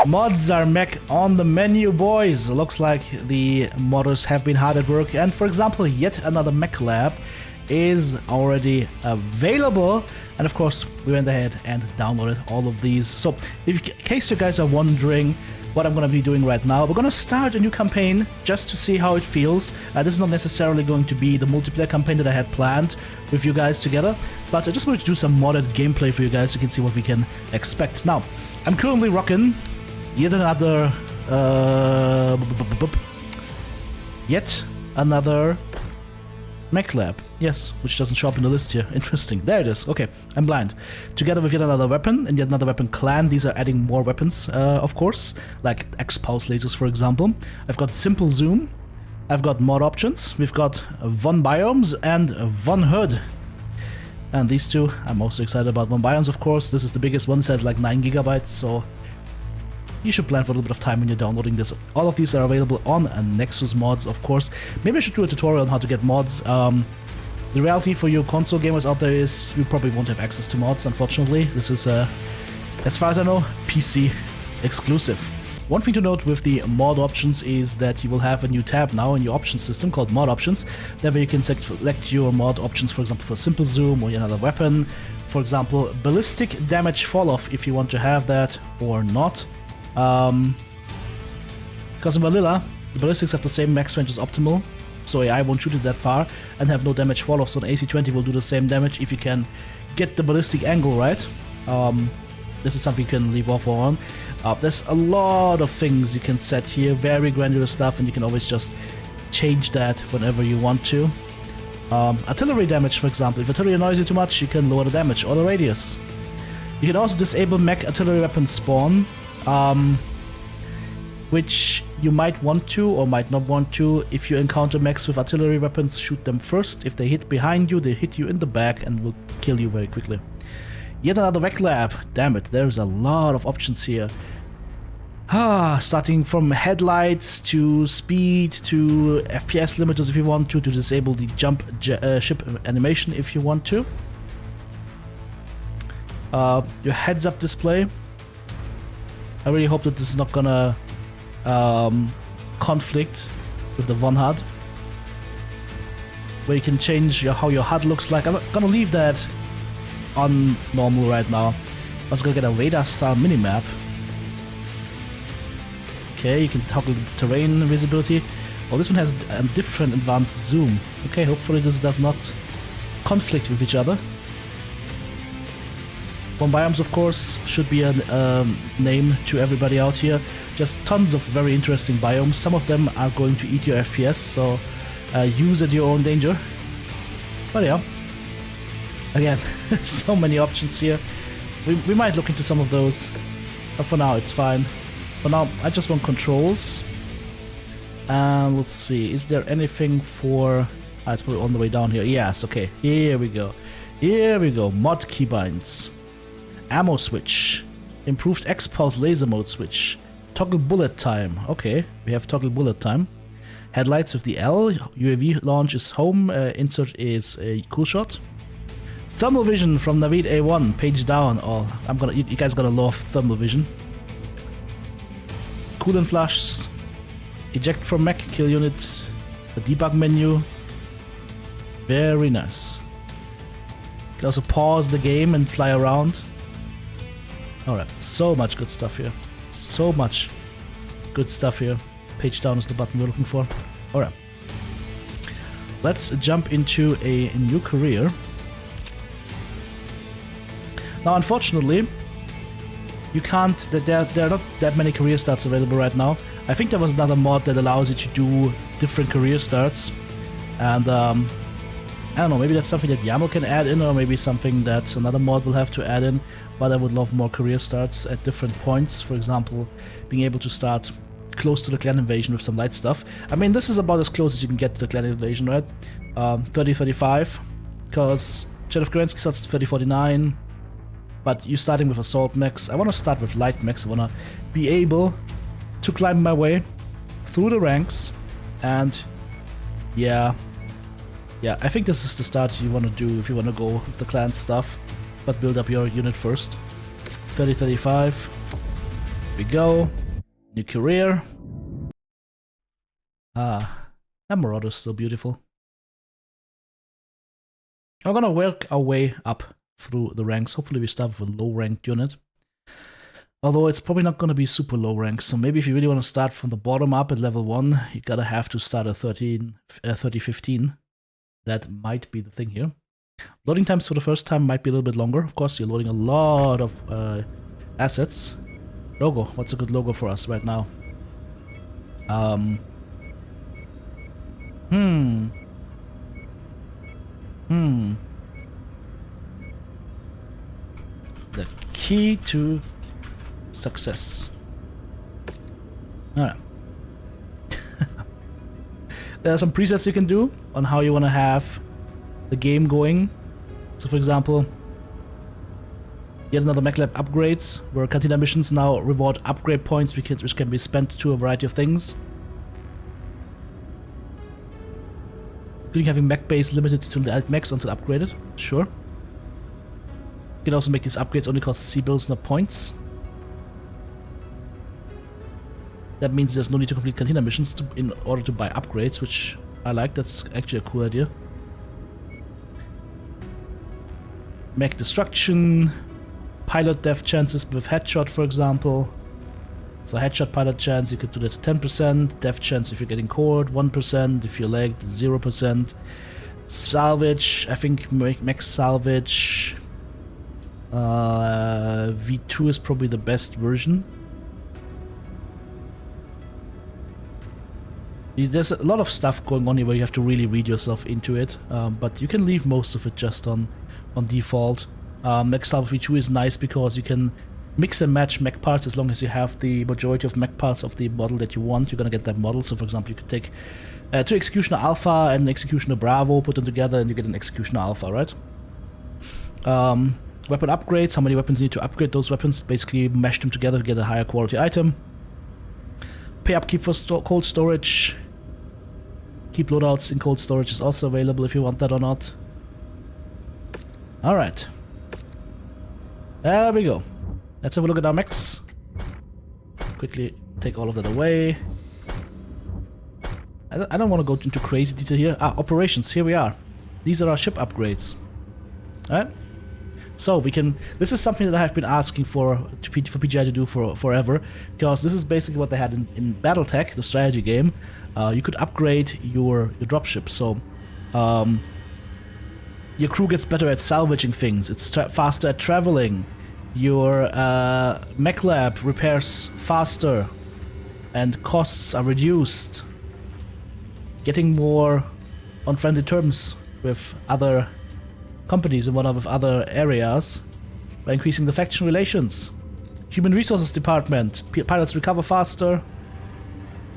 Mods are mech on the menu, boys. Looks like the modders have been hard at work, and for example, yet another mech lab is already available, and of course we went ahead and downloaded all of these. So in case you guys are wondering what I'm going to be doing right now, we're going to start a new campaign just to see how it feels. This is not necessarily going to be the multiplayer campaign that I had planned with you guys together, but I just wanted to do some modded gameplay for you guys so you can see what we can expect. Now, I'm currently rocking yet another mech lab, yes, which doesn't show up in the list here. Interesting. There it is. Okay, I'm blind. Together with yet another weapon and yet another weapon clan. These are adding more weapons, of course, like X-Pulse lasers, for example. I've got simple zoom. I've got mod options. We've got one biomes and one HUD. And these two, I'm also excited about. One biomes, of course. This is the biggest one. It has like 9 gigabytes, so you should plan for a little bit of time when you're downloading this. All of these are available on Nexus mods, of course. Maybe I should do a tutorial on how to get mods. The reality for you console gamers out there is you probably won't have access to mods, unfortunately. This is, as far as I know, PC exclusive. One thing to note with the mod options is that you will have a new tab now in your options system called mod options. There where you can select your mod options, for example, for simple zoom or another weapon. For example, ballistic damage fall off if you want to have that or not. Because in vanilla, the ballistics have the same max range as optimal, so AI won't shoot it that far and have no damage fall off, so an AC-20 will do the same damage if you can get the ballistic angle right. This is something you can leave off or on. There's a lot of things you can set here, very granular stuff, and you can always just change that whenever you want to. Artillery damage, for example. If artillery annoys you too much, you can lower the damage or the radius. You can also disable mech artillery weapon spawn, which you might want to or might not want to. If you encounter mechs with artillery weapons, shoot them first. If they hit behind you, they hit you in the back and will kill you very quickly. Yet another mech lab. Damn it, there's a lot of options here. Starting from headlights to speed to FPS limiters if you want to disable the jump ship animation if you want to. Your heads-up display. I really hope that this is not gonna conflict with the Von HUD, where you can change how your HUD looks like. I'm gonna leave that on normal right now. I was gonna get a radar style minimap. Okay, you can toggle the terrain visibility. Oh, this one has a different advanced zoom. Okay, hopefully this does not conflict with each other. One biomes, of course, should be a name to everybody out here. Just tons of very interesting biomes. Some of them are going to eat your FPS, so use at your own danger. But yeah, again, so many options here. We might look into some of those, but for now it's fine. For now, I just want controls. And let's see, is there anything for... it's probably on the way down here. Yes, okay, here we go. Here we go, mod keybinds. Ammo switch, improved X-Pulse laser mode switch, toggle bullet time. Okay, we have toggle bullet time. Headlights with the L, UAV launch is home, insert is a cool shot. Thermal vision from Navid A1, page down. Oh, you guys gotta love thermal vision. Coolant flashes, eject from mech, kill unit, the debug menu. Very nice. You can also pause the game and fly around. Alright, so much good stuff here. So much good stuff here. Page down is the button we're looking for. Alright. Let's jump into a new career. Now, unfortunately, you can't... There are not that many career starts available right now. I think there was another mod that allows you to do different career starts. And, I don't know, maybe that's something that YAML can add in, or maybe something that another mod will have to add in. But I would love more career starts at different points. For example, being able to start close to the clan invasion with some light stuff. I mean, this is about as close as you can get to the clan invasion, right? 30-35, because Shadow of Kerensky starts at 30-49. But you're starting with assault mechs. I want to start with light mechs. I want to be able to climb my way through the ranks. And yeah, I think this is the start you want to do if you want to go with the clan stuff. But build up your unit first. 30-35. we go. New career. Ah, that Marauder is so beautiful. We're gonna work our way up through the ranks. Hopefully we start with a low-ranked unit. Although it's probably not gonna be super low rank, so maybe if you really want to start from the bottom up at level 1, you gotta have to start at 30-15. That might be the thing here. Loading times for the first time might be a little bit longer. Of course, you're loading a lot of assets. Logo. What's a good logo for us right now? The key to success. Alright. There are some presets you can do on how you want to have the game going. So for example, yet another Mech Lab upgrades, where Cantina missions now reward upgrade points which can be spent to a variety of things. Including having mech base limited to the mechs until upgraded. Sure. You can also make these upgrades only cost C-bills, not points. That means there's no need to complete Cantina missions in order to buy upgrades, which I like. That's actually a cool idea. Mech destruction, pilot death chances with headshot, for example. So headshot pilot chance, you could do that to 10%. Death chance if you're getting cored, 1%. If you're lagged, 0%. Salvage, I think mech salvage. V2 is probably the best version. There's a lot of stuff going on here where you have to really read yourself into it, but you can leave most of it just on default. Mech Salvage V2 is nice because you can mix and match mech parts as long as you have the majority of mech parts of the model that you want. You're gonna get that model. So for example, you could take two Executioner Alpha and an Executioner Bravo, put them together, and you get an Executioner Alpha, right? Weapon upgrades, how many weapons you need to upgrade those weapons, basically mash them together to get a higher quality item. Pay upkeep for cold storage. Keep loadouts in cold storage is also available if you want that or not. Alright. There we go. Let's have a look at our mechs. Quickly take all of that away. I don't want to go into crazy detail here. Operations, here we are. These are our ship upgrades. Alright? So we can, this is something that I have been asking for PGI to do for forever, because this is basically what they had in Battletech, the strategy game. You could upgrade your dropship, so your crew gets better at salvaging things, it's faster at traveling, your mech lab repairs faster, and costs are reduced. Getting more on friendly terms with other companies and with other areas by increasing the faction relations. Human resources department, pilots recover faster,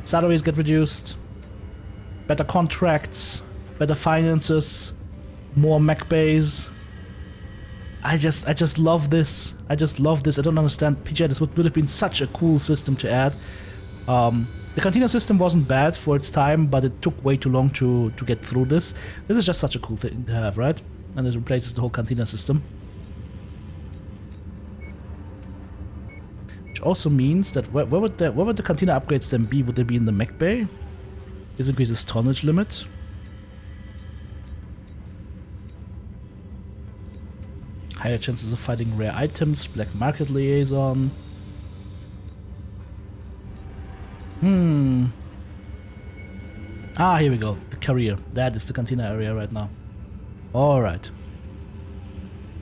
salaries get reduced, better contracts, better finances, more mech base. I just love this. I just love this. I don't understand. PGI, this would have been such a cool system to add. The Cantina system wasn't bad for its time, but it took way too long to get through this. This is just such a cool thing to have, right? And it replaces the whole Cantina system. Which also means that where would the Cantina upgrades then be? Would they be in the mech bay? This increases tonnage limit. Higher chances of finding rare items, black market liaison. Here we go. The career. That is the Cantina area right now. Alright.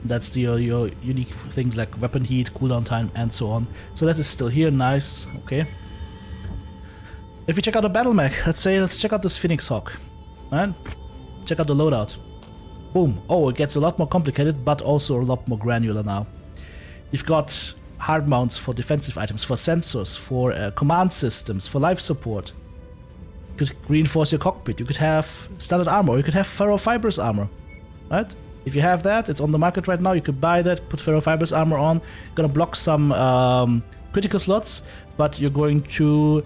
That's your unique things like weapon heat, cooldown time, and so on. So that is still here. Nice. Okay. If we check out a battle mech, let's check out this Phoenix Hawk. Alright? Check out the loadout. Boom. Oh, it gets a lot more complicated, but also a lot more granular now. You've got hard mounts for defensive items, for sensors, for command systems, for life support. You could reinforce your cockpit. You could have standard armor, or you could have ferrofibrous armor. Right? If you have that, it's on the market right now. You could buy that, put ferrofibrous armor on. Gonna block some critical slots, but you're going to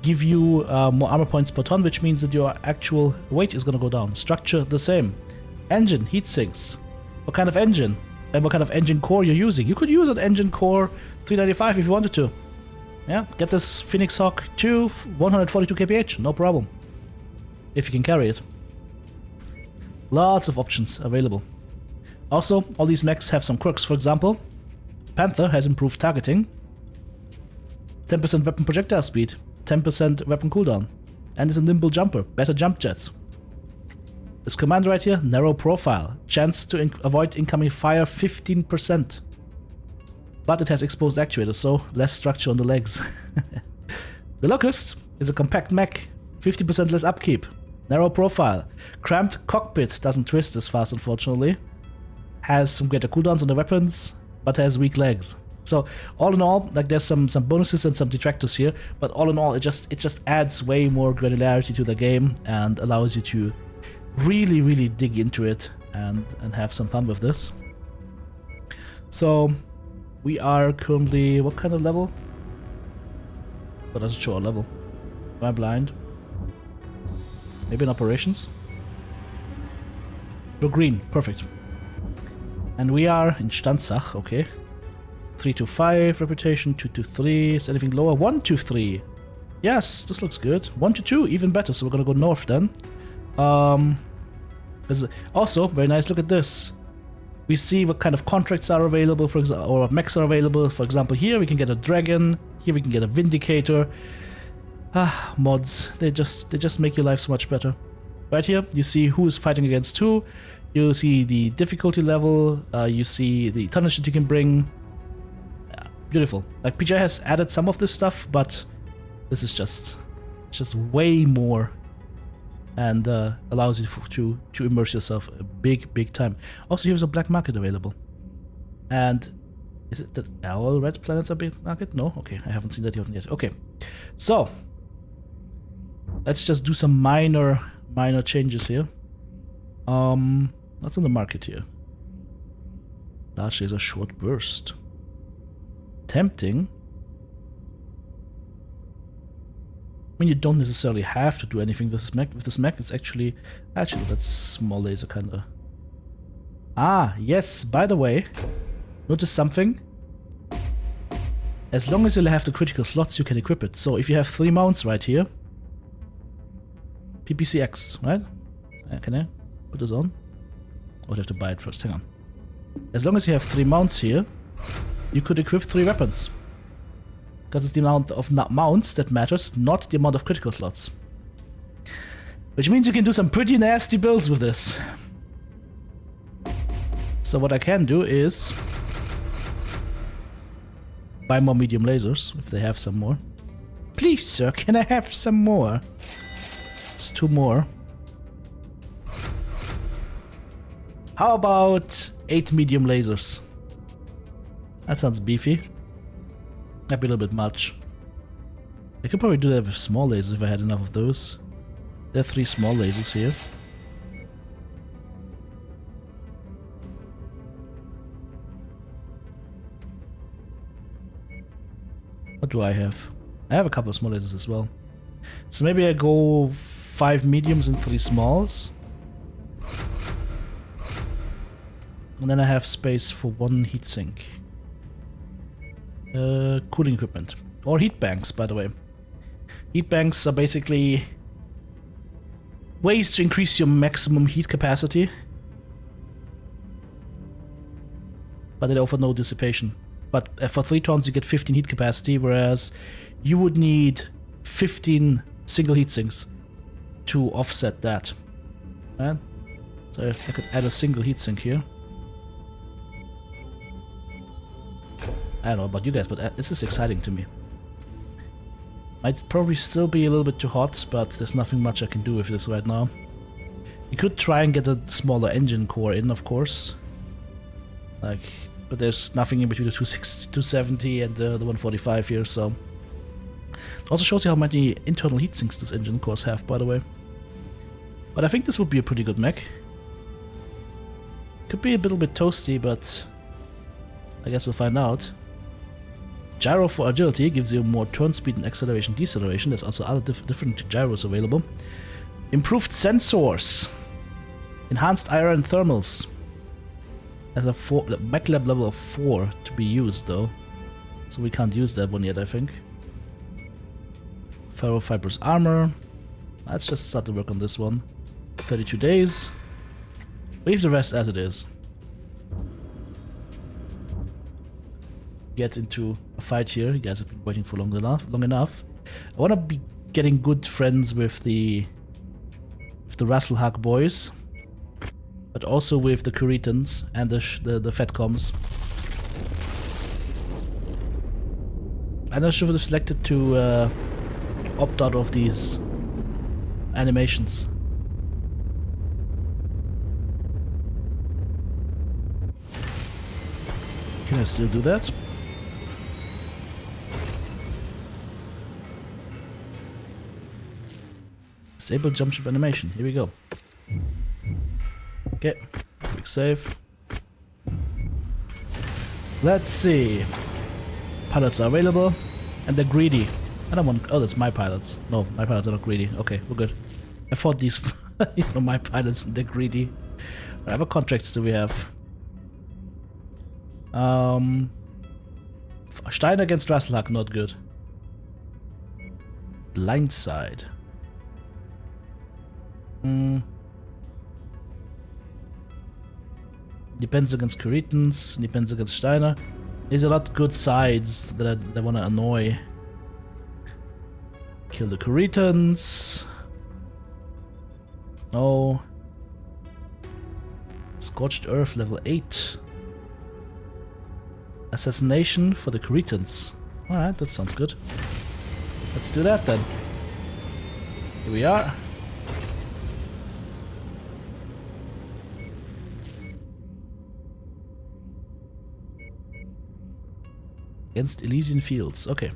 give you more armor points per ton, which means that your actual weight is gonna go down. Structure the same. Engine, heat sinks. What kind of engine? And what kind of engine core you're using. You could use an engine core 395 if you wanted to. Yeah, get this Phoenix Hawk to 142 kph, no problem. If you can carry it. Lots of options available. Also, all these mechs have some quirks. For example, Panther has improved targeting, 10% weapon projectile speed, 10% weapon cooldown, and is a nimble jumper, better jump jets. This command right here, narrow profile, chance to avoid incoming fire 15%. But it has exposed actuators, so less structure on the legs. The Locust is a compact mech, 50% less upkeep, narrow profile, cramped cockpit, doesn't twist as fast unfortunately, has some greater cooldowns on the weapons, but has weak legs. So all in all, like there's some bonuses and some detractors here, but all in all, it just adds way more granularity to the game and allows you to really dig into it and have some fun with this. So we are currently what kind of level? What doesn't show our level? Am I blind? Maybe in operations? We're green, perfect. And we are in Stanzach, okay. 3 to 5 reputation, 2 to 3. Is anything lower? 1 to 3. Yes, this looks good. 1 to 2, even better. So we're gonna go north then. Also, very nice. Look at this. We see what kind of contracts are available, for example, or mechs are available. For example, here we can get a dragon. Here we can get a vindicator. Mods. They just make your life so much better. Right here, you see who is fighting against who. You see the difficulty level. You see the tonnage that you can bring. Beautiful. Like PJ has added some of this stuff, but this is just way more, and allows you to immerse yourself big time. Also, here's a black market available. And is it that all red planets are black market? No? Okay, I haven't seen that yet. Okay, so let's just do some minor changes here. What's on the market here? Large laser short burst. Tempting. I mean, you don't necessarily have to do anything with this mech. It's actually that's small laser kinda. Yes, by the way, notice something. As long as you have the critical slots, you can equip it. So if you have 3 mounts right here, PPCX, right? Can I put this on? Or do I have to buy it first? Hang on. As long as you have 3 mounts here, you could equip 3 weapons. Because it's the amount of mounts that matters, not the amount of critical slots. Which means you can do some pretty nasty builds with this. So what I can do is buy more medium lasers, if they have some more. Please, sir, can I have some more? It's 2 more. How about 8 medium lasers? That sounds beefy. Might be a little bit much. I could probably do that with small lasers if I had enough of those. There are 3 small lasers here. What do I have? I have a couple of small lasers as well. So maybe I go 5 mediums and 3 smalls. And then I have space for 1 heatsink. Cooling equipment. Or heat banks, by the way. Heat banks are basically ways to increase your maximum heat capacity, but they offer no dissipation. But for 3 tons you get 15 heat capacity, whereas you would need 15 single heat sinks to offset that. Right? So if I could add a single heat sink here. I don't know about you guys, but this is exciting to me. Might probably still be a little bit too hot, but there's nothing much I can do with this right now. You could try and get a smaller engine core in, of course. But there's nothing in between the 270 and the 145 here, so... Also shows you how many internal heatsinks this engine cores have, by the way. But I think this would be a pretty good mech. Could be a little bit toasty, but I guess we'll find out. Gyro for agility gives you more turn speed and acceleration deceleration. There's also other different gyros available. Improved sensors. Enhanced iron thermals. As a mech lab level of 4 to be used though. So we can't use that one yet, I think. Ferrofibrous armor. Let's just start to work on this one. 32 days. Leave the rest as it is. Get into a fight here. You guys have been waiting for long enough. I want to be getting good friends with the Rasselhag boys, but also with the Kuritans and the Fedcoms. And I should have selected to opt out of these animations. Can I still do that? Disable jump ship animation. Here we go. Okay, quick save. Let's see. Pilots are available, and they're greedy. I don't want. Oh, that's my pilots. No, my pilots are not greedy. Okay, we're good. I thought these, my pilots, they're greedy. Whatever contracts do we have? Stein against Rasselhag, not good. Blindside. Depends against Kuritans, depends against Steiner. There's a lot of good sides that I want to annoy. Kill the Kuritans. Oh. Scorched Earth level 8. Assassination for the Kuritans. Alright, that sounds good. Let's do that then. Here we are. Against Elysian Fields. Okay.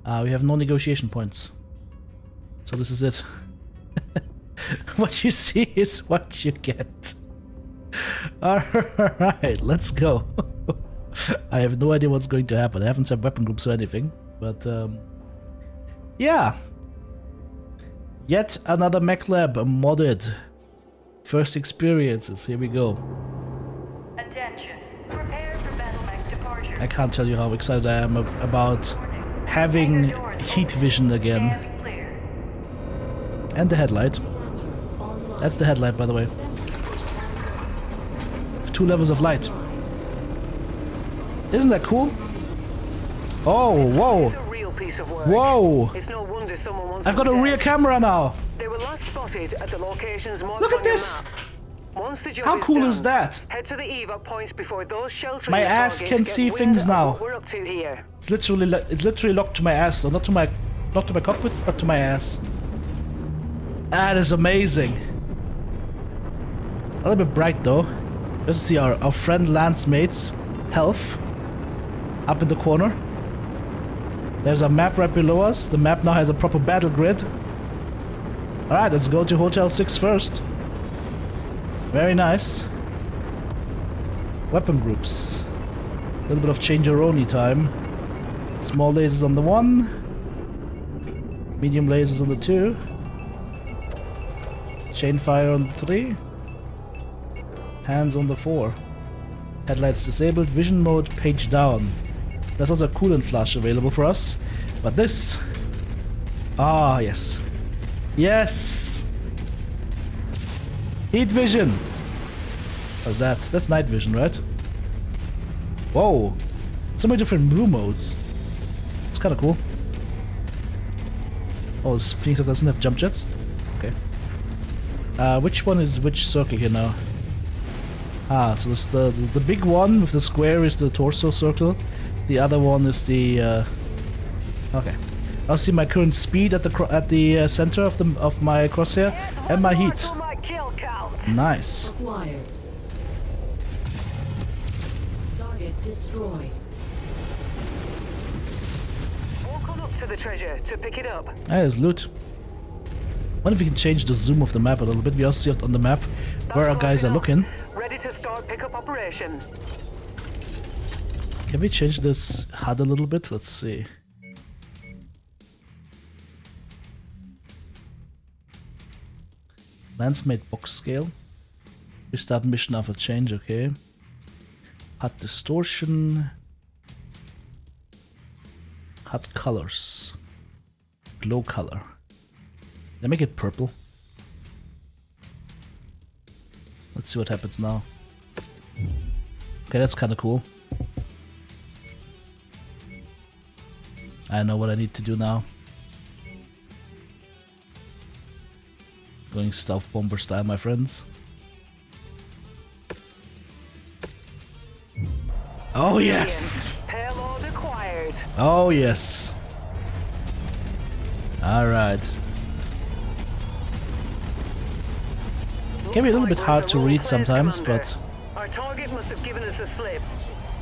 We have no negotiation points. So this is it. What you see is what you get. Alright, let's go. I have no idea what's going to happen. I haven't set weapon groups or anything. But, yeah. Yet another mech lab modded. First experiences. Here we go. Attention. Prepare for battle mech departure. I can't tell you how excited I am about having heat vision again. And the headlight. That's the headlight, by the way. 2 levels of light. Isn't that cool? Oh, whoa. Whoa. It's no wonder someone wants I've got a rear camera now. They were last spotted at the locations marked Look at on your this. map. Once the job How cool done, is that? Head to the evac point before those sheltering My ass targets can get see wind things of now. what we're up to here. It's literally locked to my ass, so not to my cockpit, but to my ass. That is amazing. A little bit bright though. Let's see our friend Lance mate's health up in the corner. There's a map right below us. The map now has a proper battle grid. Alright, let's go to Hotel 6 first. Very nice. Weapon groups. A little bit of change-your-only time. Small lasers on the 1. Medium lasers on the 2. Chain fire on the 3. Hands on the 4. Headlights disabled. Vision mode page down. There's also a coolant flash available for us. But this... Ah, yes. Yes! Heat vision! What's that? That's night vision, right? Whoa! So many different blue modes. It's kind of cool. Oh, this Phoenix doesn't have jump jets? Okay. Which one is which circle here now? Ah, so it's the big one with the square is the torso circle. The other one is the... Okay. I'll see my current speed at the center of my crosshair and my heat. Nice. Acquired. Target destroyed. Walk on up to the treasure to pick it up. Ah, there's loot. Wonder if we can change the zoom of the map a little bit. We also see it on the map where our guys are looking. Ready to start pickup operation. Can we change this HUD a little bit? Let's see. Lance made box scale. Restart mission after change, okay. HUD distortion. HUD colors. glow color. Did I make it purple? Let's see what happens now. Okay, that's kind of cool. I know what I need to do now. Going stealth bomber style, my friends. Oh yes! Payload acquired. Oh yes! Alright. Can be a little bit hard to read sometimes, but... Our target must have given us a slip.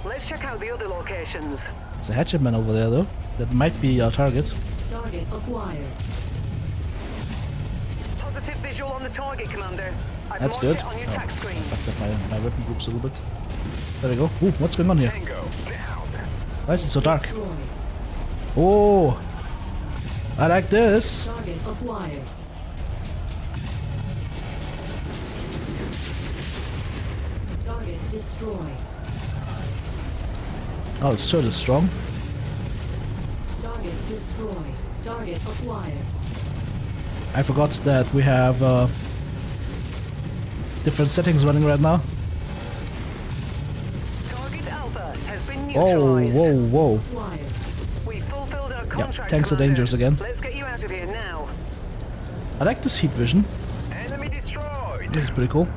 Let's check out the other locations. There's a hatchetman over there though. That might be our target. Target acquired. Positive visual on the target, Commander. I've That's marked good. it on your Oh, tac screen. fucked up my weapon groups a little bit. There we go. Ooh, what's going on here? Why is it so dark? Destroyed. Oh! I like this! Target acquired. Target destroyed. Oh, it's sort of strong. Target destroyed. Target acquired. I forgot that we have different settings running right now. Target Alpha has been Oh, neutralized. whoa, whoa. Acquired. We fulfilled our contract, tanks are Commander. dangerous again. Let's get you out of here now. I like this heat vision. Enemy destroyed. This is pretty cool.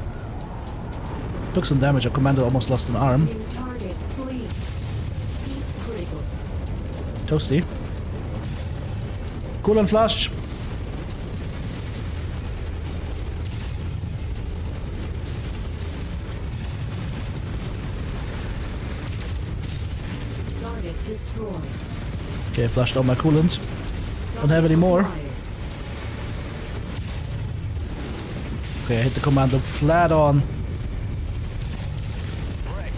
Took some damage, our commander almost lost an arm. New target flee. Heat critical. Toasty. Cool and flush. Target destroyed. Okay, flushed all my coolant. Don't have any more. Acquired. Okay, I hit the commando flat on.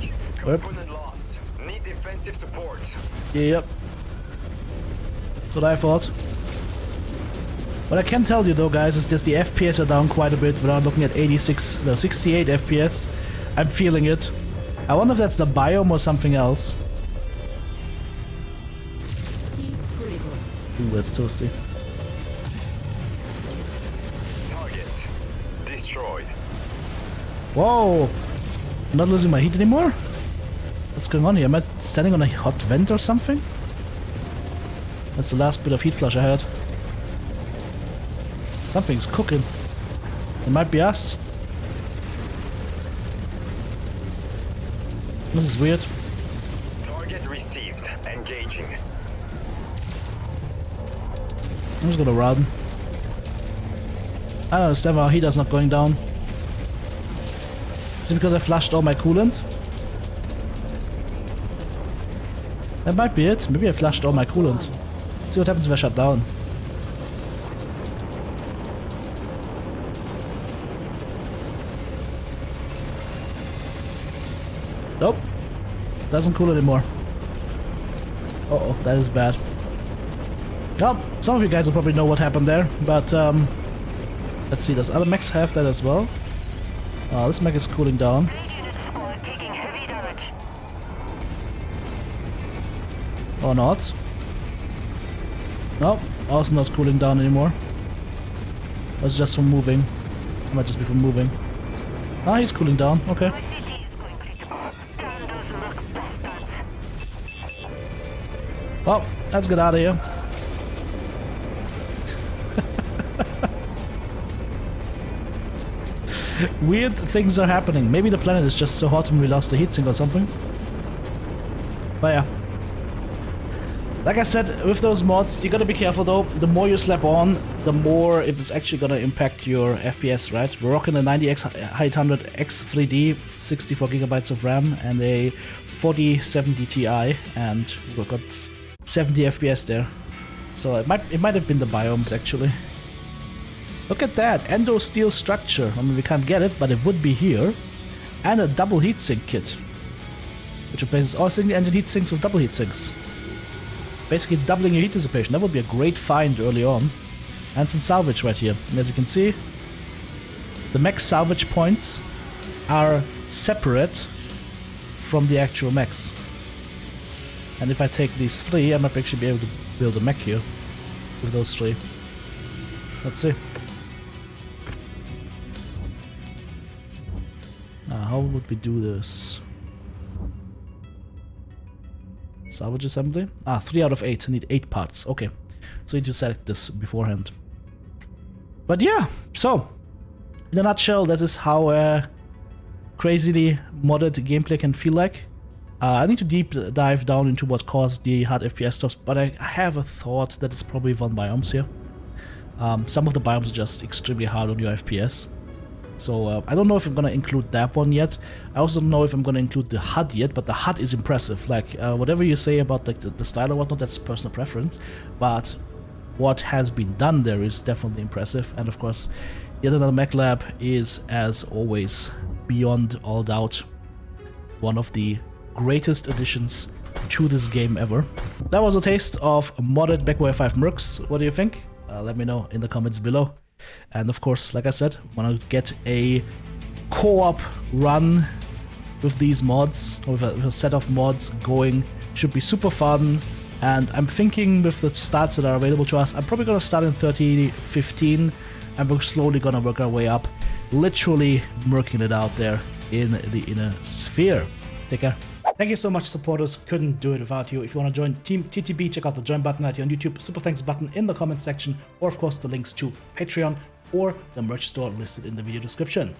Yep. Component lost. Need defensive support. Yep. That's what I thought. What I can tell you though, guys, is that the FPS are down quite a bit. We're now looking at 68 FPS. I'm feeling it. I wonder if that's the biome or something else. Heat critical. Ooh, that's toasty. Target destroyed. Whoa! I'm not losing my heat anymore? What's going on here? Am I standing on a hot vent or something? That's the last bit of heat flush I had. Something's cooking. It might be us. This is weird. Target received. Engaging. I'm just gonna run. I don't understand why our heater's not going down. Is it because I flushed all my coolant? That might be it. Maybe I flushed all my coolant. Let's see what happens if I shut down. Nope. Doesn't cool anymore. Uh-oh, that is bad. Well, some of you guys will probably know what happened there, but let's see, does other mechs have that as well? Oh, this mech is cooling down. Or not. Nope, also not cooling down anymore. That's just from moving. It might just be from moving. Ah, he's cooling down, okay. Well, let's get out of here. Weird things are happening. Maybe the planet is just so hot and we lost the heatsink or something. But yeah. Like I said, with those mods, you gotta be careful though. The more you slap on, the more it's actually gonna impact your FPS, right? We're rocking a 90X 800X3D, 64 gigabytes of RAM, and a 4070 Ti, and we've got 70 FPS there. So it might have been the biomes actually. Look at that, endo steel structure. I mean, we can't get it, but it would be here. And a double heatsink kit, which replaces all single engine heatsinks with double heatsinks. Basically doubling your heat dissipation. That would be a great find early on. And some salvage right here. And as you can see, the mech salvage points are separate from the actual mechs. And if I take these three, I might actually be able to build a mech here. with those three. Let's see. How would we do this? Salvage assembly? 3 out of 8. I need 8 parts. Okay. So you need to select this beforehand. But yeah, so in a nutshell, this is how crazily modded gameplay can feel like. I need to deep dive down into what caused the hard FPS stops, but I have a thought that it's probably one biomes here. Some of the biomes are just extremely hard on your FPS. So I don't know if I'm gonna include that one yet. I also don't know if I'm gonna include the HUD yet, but the HUD is impressive. Like whatever you say about like the style or whatnot, that's personal preference. But what has been done there is definitely impressive. And of course, yet another mech lab is, as always, beyond all doubt, one of the greatest additions to this game ever. That was a taste of modded Mechwarrior 5 Mercs. What do you think? Let me know in the comments below. And of course, like I said, when I get a co-op run with these mods, or with a set of mods going, should be super fun. And I'm thinking with the stats that are available to us, I'm probably gonna start in 30-15, and we're slowly gonna work our way up, literally murking it out there in the inner sphere. Take care. Thank you so much, supporters. Couldn't do it without you. If you want to join Team TTB, check out the join button right here on YouTube, super thanks button in the comment section, or of course the links to Patreon or the merch store listed in the video description.